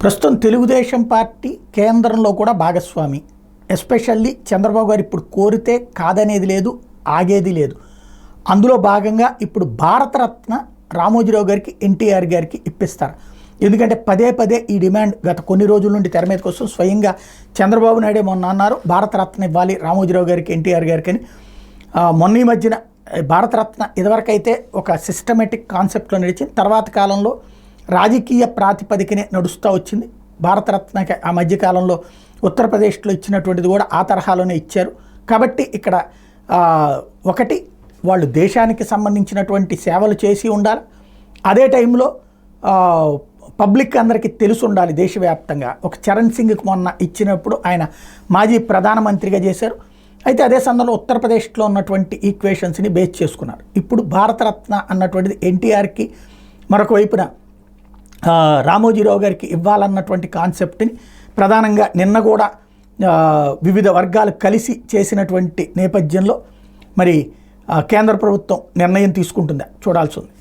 ప్రస్తుతం తెలుగుదేశం పార్టీ కేంద్రంలో కూడా భాగస్వామి. ఎస్పెషల్లీ చంద్రబాబు గారు ఇప్పుడు కోరితే కాదనేది లేదు, ఆగేది లేదు. అందులో భాగంగా ఇప్పుడు భారతరత్న రామోజీరావు గారికి, ఎన్టీఆర్ గారికి ఇప్పిస్తారు. ఎందుకంటే పదే పదే ఈ డిమాండ్ గత కొన్ని రోజుల నుండి తెర మీదకి వస్తూ స్వయంగా చంద్రబాబు నాయుడే మొన్న అన్నారు భారతరత్న ఇవ్వాలి రామోజీరావు గారికి, ఎన్టీఆర్ గారికి అని. మొన్న ఈ మధ్యన భారతరత్న ఇదివరకైతే ఒక సిస్టమేటిక్ కాన్సెప్ట్లో నడిచింది, తర్వాత కాలంలో రాజకీయ ప్రాతిపదికనే నడుస్తూ వచ్చింది. భారతరత్నకి ఆ మధ్యకాలంలో ఉత్తరప్రదేశ్లో ఇచ్చినటువంటిది కూడా ఆ తరహాలోనే ఇచ్చారు. కాబట్టి ఇక్కడ ఒకటి వాళ్ళు దేశానికి సంబంధించినటువంటి సేవలు చేసి ఉండాలి, అదే టైంలో పబ్లిక్ అందరికీ తెలిసి ఉండాలి. దేశవ్యాప్తంగా ఒక చరణ్ సింగ్కి మొన్న ఇచ్చినప్పుడు ఆయన మాజీ ప్రధానమంత్రిగా చేశారు. అయితే అదే సందర్భంలో ఉత్తరప్రదేశ్లో ఉన్నటువంటి ఈక్వేషన్స్ని బేస్ చేసుకున్నారు. ఇప్పుడు భారతరత్న అన్నటువంటిది ఎన్టీఆర్కి, మరొక వైపున రామోజీరావు గారికి ఇవ్వాలన్నటువంటి కాన్సెప్ట్ని ప్రధానంగా నిన్న కూడా వివిధ వర్గాలు కలిసి చేసినటువంటి నేపథ్యంలో మరి కేంద్ర ప్రభుత్వం నిర్ణయం తీసుకుంటుందా చూడాల్సి ఉంది.